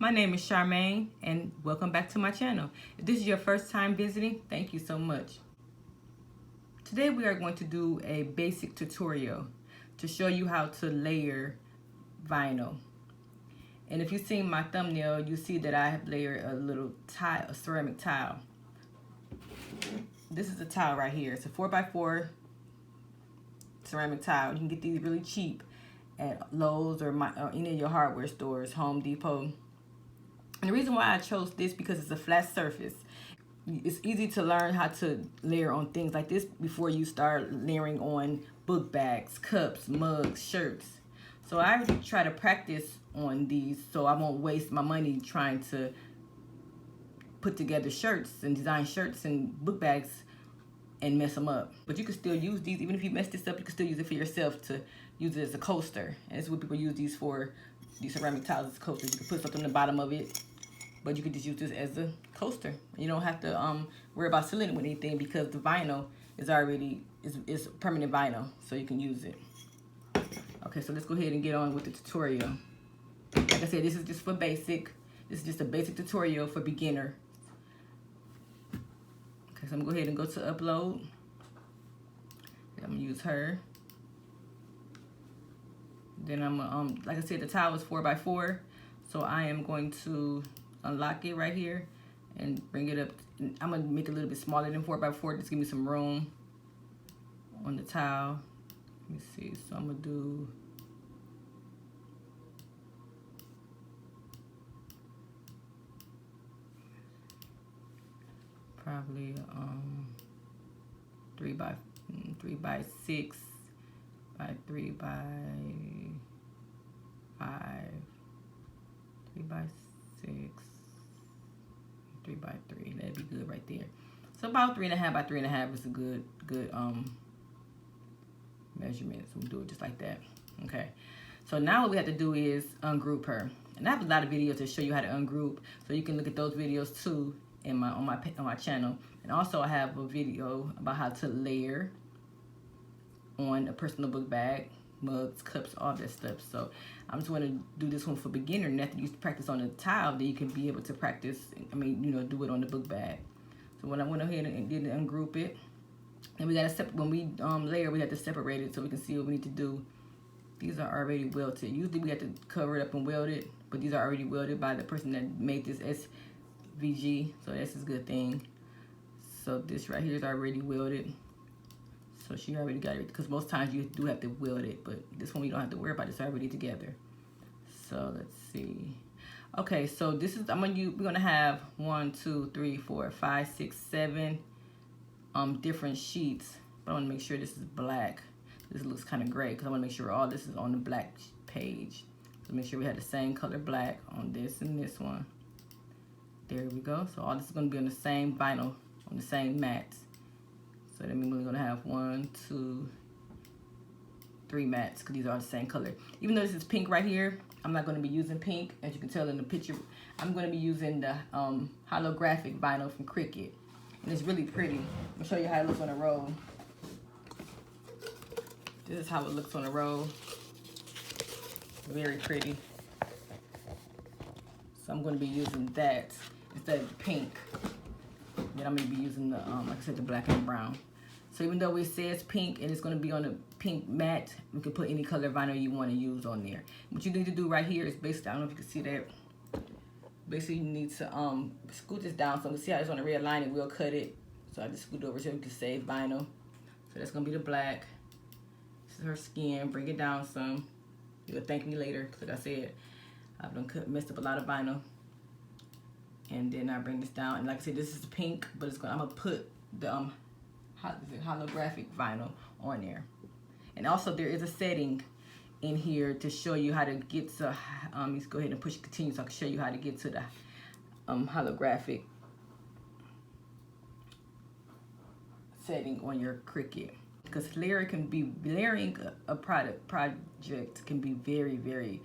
My name is Charmaine and welcome back to my channel. If this is your first time visiting, thank you so much. Today we are going to do a basic tutorial to show you how to layer vinyl. And if you've seen my thumbnail, you see that I have layered a little tile, a ceramic tile. This is a tile right here. It's a 4x4 ceramic tile. You can get these really cheap at Lowe's or any of your hardware stores, Home Depot. And the reason why I chose this because it's a flat surface. It's easy to learn how to layer on things like this before you start layering on book bags, cups, mugs, shirts. So I try to practice on these so I won't waste my money trying to put together shirts and design shirts and book bags and mess them up. But you can still use these. Even if you mess this up, you can still use it for yourself to use it as a coaster. And this is what people use these for, these ceramic tiles as coasters. You can put something in the bottom of it, but you can just use this as a coaster. You don't have to worry about sealing it with anything because the vinyl is already, is permanent vinyl, so you can use it. Okay, so let's go ahead and get on with the tutorial. Like I said, this is just for basic. This is just a basic tutorial for beginner. Okay, so I'm gonna go ahead and go to upload. I'm gonna use her. Then I'm gonna, like I said, the tile is 4x4, so I am going to unlock it right here and bring it up. I'm gonna make it a little bit smaller than 4x4, just give me some room on the tile. Let me see, so I'm gonna do probably 3x6 by 3 by 5, 3 by 6, 3 by 3. That'd be good right there. So about 3.5 by 3.5 is a good measurement. So we'll do it just like that. Okay. So now what we have to do is ungroup her. And I have a lot of videos to show you how to ungroup, so you can look at those videos too in on my channel. And also I have a video about how to layer on a personal book bag, mugs, cups, all that stuff. So I'm just going to do this one for beginner, and after you practice on the tile, then you can be able to practice, do it on the book bag. So when I went ahead and did ungroup it, and we got to when we layer, we have to separate it so we can see what we need to do. These are already welted. Usually we have to cover it up and weld it, but these are already welded by the person that made this SVG, so that's a good thing. So this right here is already welded. So she already got it, because most times you do have to weld it, but this one we don't have to worry about. It's already together. So let's see. Okay, so this is we're gonna have 1, 2, 3, 4, 5, 6, 7 different sheets. But I want to make sure this is black. This looks kind of gray because I want to make sure all this is on the black page. So make sure we have the same color black on this and this one. There we go. So all this is going to be on the same vinyl, on the same mats. So that means we're going to have 1, 2, 3 mats because these are the same color. Even though this is pink right here, I'm not going to be using pink. As you can tell in the picture, I'm going to be using the holographic vinyl from Cricut. And it's really pretty. I'll show you how it looks on a roll. This is how it looks on a roll. Very pretty. So I'm going to be using that instead of the pink. Then I'm going to be using the, like I said, the black and brown. So even though it says pink and it's going to be on a pink mat, you can put any color vinyl you want to use on there. What you need to do right here is basically, I don't know if you can see that. Basically, you need to scoot this down. So you can see how it's on the red line, and we'll cut it. So I just scoot over so you can save vinyl. So that's going to be the black. This is her skin. Bring it down some. You'll thank me later, because like I said, I've done messed up a lot of vinyl. And then I bring this down, and like I said, this is pink, but I'm gonna put the holographic vinyl on there. And also there is a setting in here to show you how to get to. Let's go ahead and push continue so I can show you how to get to the holographic setting on your Cricut. Because layering a project can be very, very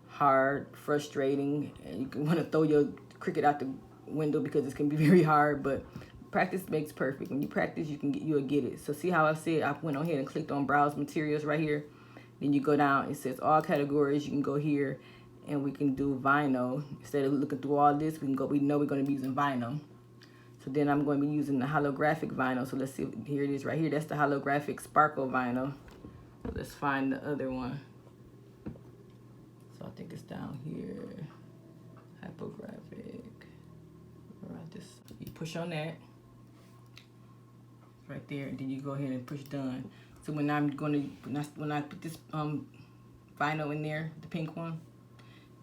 hard, frustrating, and you can want to throw your Cricut out the window because it can be very hard. But practice makes perfect. When you practice, you'll get it. So see how I said I went on here and clicked on browse materials right here. Then you go down. It says all categories. You can go here and we can do vinyl. Instead of looking through all this, we know we're going to be using vinyl. So then I'm going to be using the holographic vinyl. So let's see, here it is right here. That's the holographic sparkle vinyl. So let's find the other one. So I think it's down here. Hypographic. Right, just you push on that. Right there, and then you go ahead and push done. So when I put this vinyl in there, the pink one,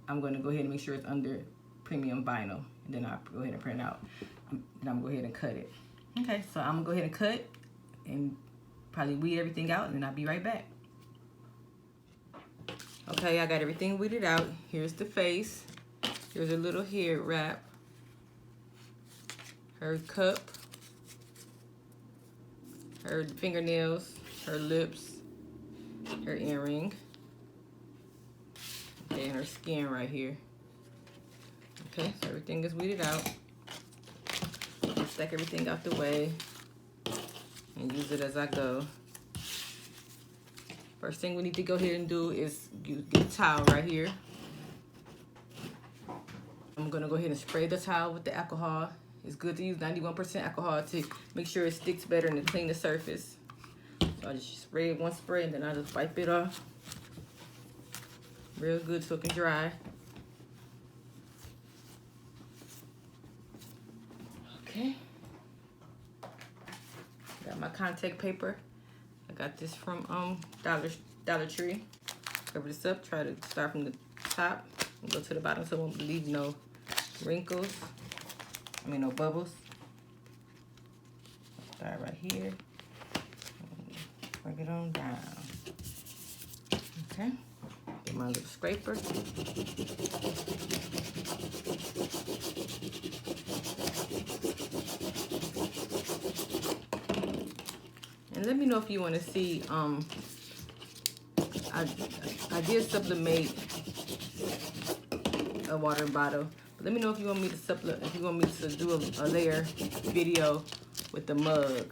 I'm going to go ahead and make sure it's under premium vinyl, and then I'll go ahead and print it out. And I'm going to go ahead and cut it. Okay, so I'm going to go ahead and cut and probably weed everything out, and then I'll be right back. Okay, I got everything weeded out. Here's the face. Here's a little hair wrap. Her cup. Her fingernails. Her lips. Her earring. Okay, and her skin right here. Okay, so everything is weeded out. I'll stack everything out the way and use it as I go. First thing we need to go ahead and do is get a towel right here. I'm gonna go ahead and spray the towel with the alcohol. It's good to use 91% alcohol to make sure it sticks better and to clean the surface. So I just spray it one spray and then I just wipe it off real good so it can dry. Okay. Got my contact paper. I got this from Dollar Tree. Cover this up. Try to start from the top and go to the bottom so it won't leave no wrinkles. No bubbles. Start right here. Bring it on down. Okay. Get my little scraper. And let me know if you want to see, I did sublimate a water bottle. But let me know if you want me to do a layer video with the mug.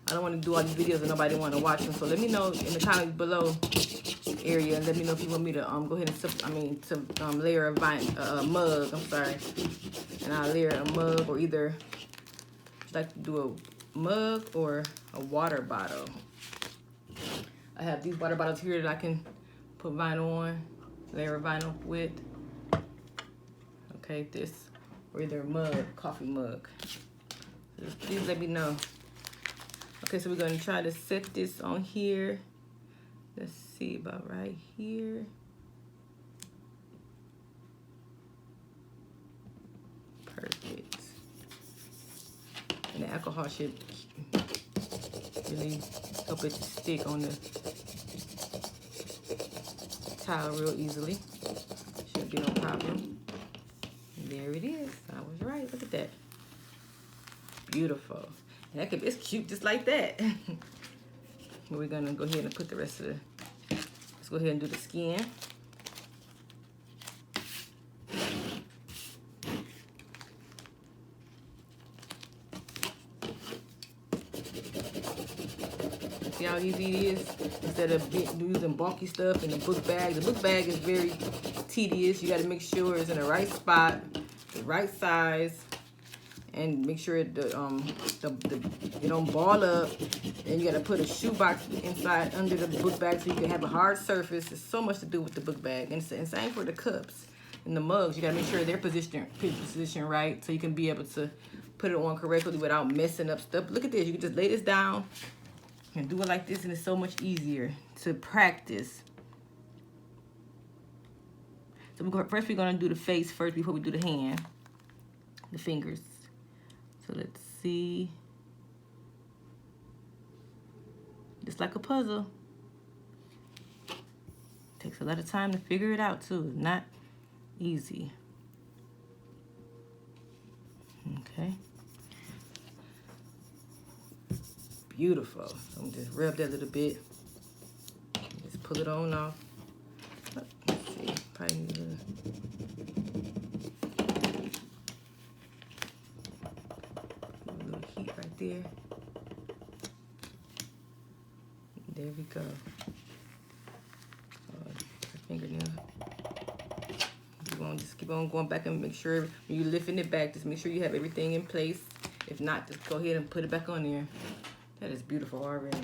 I don't want to do all these videos and nobody want to watch them. So let me know in the comments below area and let me know if you want me to go ahead and layer a mug. I'm sorry. And I'll layer a mug, or either like to do a mug or a water bottle. I have these water bottles here that I can put vinyl on, layer a vinyl with. Okay, this, or either a mug, coffee mug. So just please let me know. Okay, so we're gonna try to set this on here. Let's see, about right here. Perfect. And the alcohol should really help it stick on the towel real easily. Shouldn't be no problem. And there it is. I was right. Look at that. Beautiful. And that it's cute just like that. We're gonna go ahead and put the rest of the. Let's go ahead and do the skin. See how easy it is? Instead of using bulky stuff in the book bag. The book bag is very tedious. You got to make sure it's in the right spot, the right size, and make sure it don't ball up. And you got to put a shoebox inside under the book bag so you can have a hard surface. There's so much to do with the book bag, and same for the cups and the mugs. You got to make sure they're positioned right so you can be able to put it on correctly without messing up stuff. Look at this. You can just lay this down and do it like this, and it's so much easier to practice. So first we're going to do the face first before we do the hand, the fingers. So let's see. Just like a puzzle. Takes a lot of time to figure it out too. It's not easy. Okay. Beautiful. So I'm gonna just rub that a little bit. Just pull it on off. Let's see. Probably need a little heat right there. There we go. Fingernail. just keep on going back and make sure when you're lifting it back, just make sure you have everything in place. If not, just go ahead and put it back on there. That is beautiful already.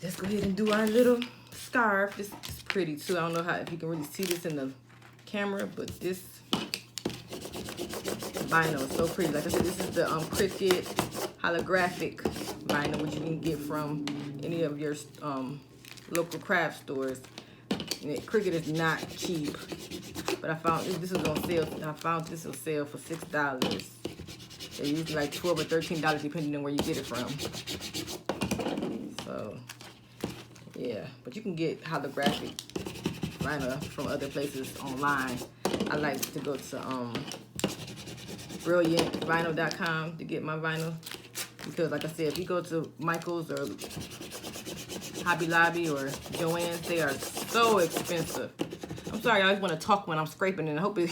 Let's go ahead and do our little scarf. This is pretty too. I don't know if you can really see this in the camera, but this vinyl is so pretty. Like I said, this is the Cricut Holographic Vinyl, which you can get from any of your local craft stores. And Cricut is not cheap, but I found this is on sale. I found this on sale for $6. They're usually like $12 or $13 depending on where you get it from. So yeah, but you can get holographic vinyl from other places online. I like to go to brilliantvinyl.com to get my vinyl, because like I said, if you go to Michael's or Hobby Lobby or Joann's, they are so expensive. I'm sorry, I always want to talk when I'm scraping, and I hope it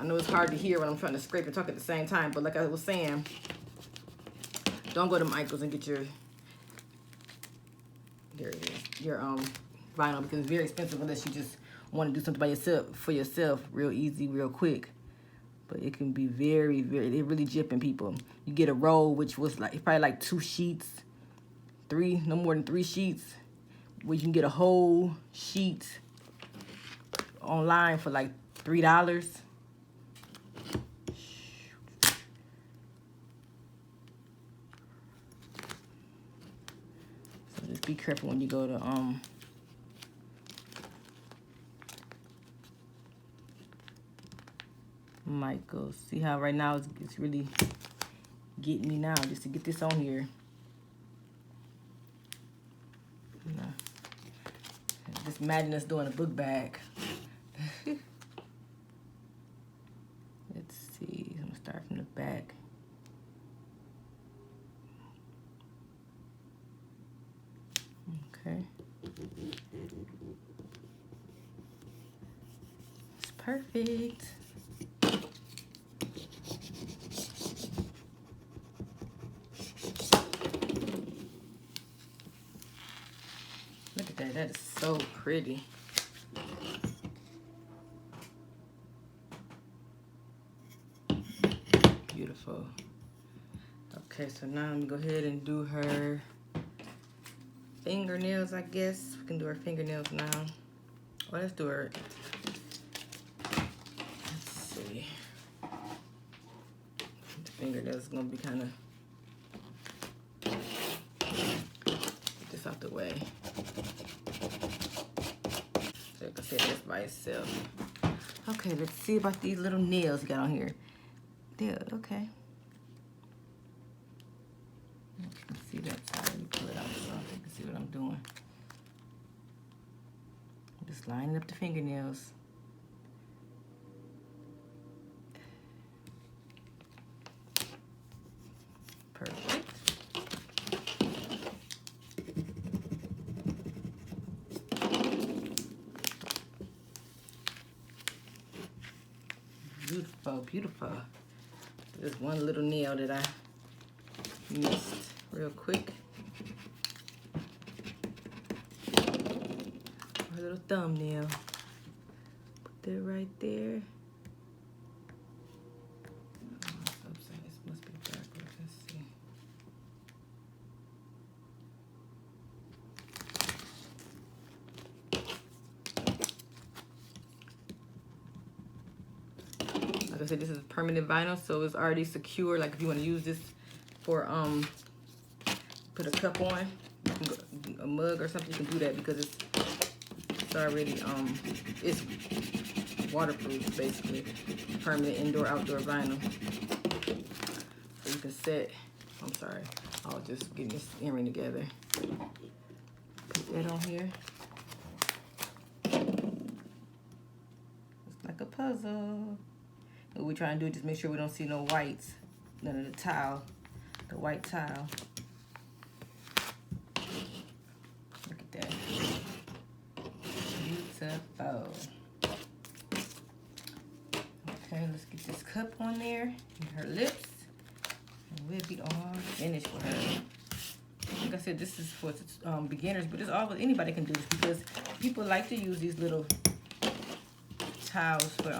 I know it's hard to hear when I'm trying to scrape and talk at the same time, but like I was saying, don't go to Michael's and get your vinyl, because it's very expensive unless you just want to do something by yourself, for yourself, real easy, real quick. But it can be very, they're really jipping people. You get a roll, which was like probably like 2 sheets, no more than 3 sheets, where you can get a whole sheet online for like $3. So just be careful when you go to Michael's. See how right now it's really getting me now just to get this on here. Just imagine us doing a book bag. Let's see. I'm gonna start from the back. Okay. It's perfect. Look at that. That is so pretty. Beautiful. Okay, so now I'm gonna go ahead and do her fingernails, I guess. We can do her fingernails now. Well, let's do her. Let's see. The fingernails is gonna be kind of. Get this out the way. So like I said, that's by itself. Okay, let's see about these little nails you got on here. Yeah, okay. You can see that side. Let me pull it out so you can see what I'm doing. I'm just lining up the fingernails. Perfect. Beautiful, beautiful. There's one little nail that I missed real quick. A little thumbnail. Put that right there. Oh, this must be backwards. Let's see. Like I said, this is permanent vinyl, so it's already secure. Like if you want to use this for put a cup on, a mug or something, you can do that because it's already it's waterproof, basically. Permanent indoor outdoor vinyl. So you can set. I'm sorry, I was just getting this earring together. Put that on here. It's like a puzzle. What we're trying to do is just make sure we don't see no whites, none of the tile, the white tile. Look at that. Beautiful. Okay, let's get this cup on there and her lips, and we'll be all finished with her. Like I said, this is for beginners, but it's all anybody can do this because people like to use these little tiles for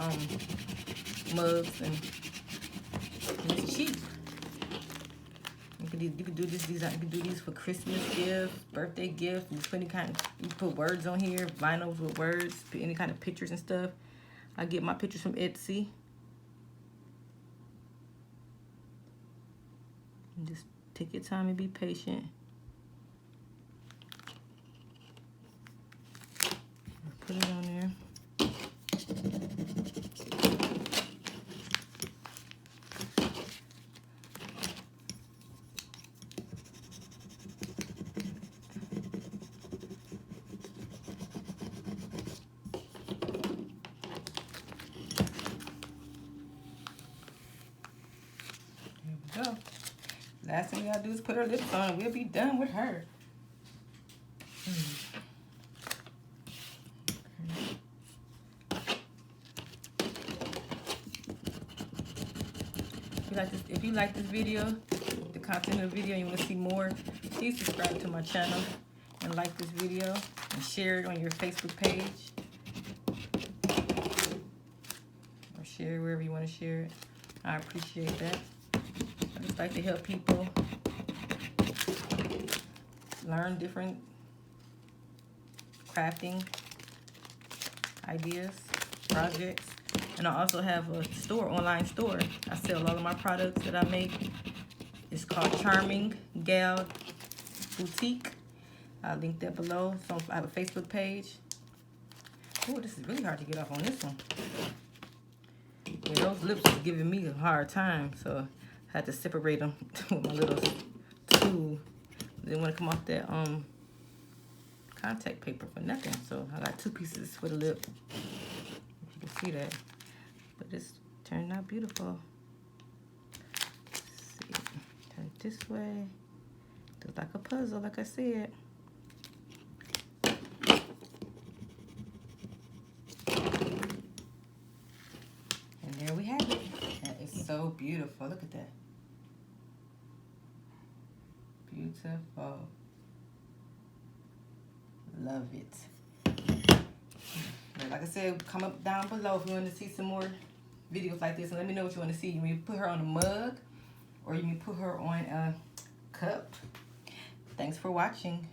mugs, and it's cheap. You can do this design. You can do these for Christmas gifts, birthday gifts. You put any kind. You put words on here, vinyls with words, put any kind of pictures and stuff. I get my pictures from Etsy. And just take your time and be patient. Put it on there. Go. Last thing we gotta do is put her lips on and we'll be done with her. If you like this video, the content of the video, and you want to see more, please subscribe to my channel and like this video and share it on your Facebook page or share it wherever you want to share it. I appreciate that. I just like to help people learn different crafting ideas, projects. And I also have a store, online store. I sell all of my products that I make. It's called Charming Gal Boutique. I'll link that below. So I have a Facebook page. Oh, this is really hard to get off on this one. Yeah, those lips are giving me a hard time, so I had to separate them with my little tool. They didn't want to come off that contact paper for nothing. So I got 2 pieces for the lip. If you can see that. But it's turned out beautiful. Let's see. Turn it this way. Looks like a puzzle, like I said. And there we have it. That is so beautiful. Look at that. Beautiful. Love it. Like I said, comment down below if you want to see some more videos like this, and let me know what you want to see. You may put her on a mug, or you may put her on a cup. Thanks for watching.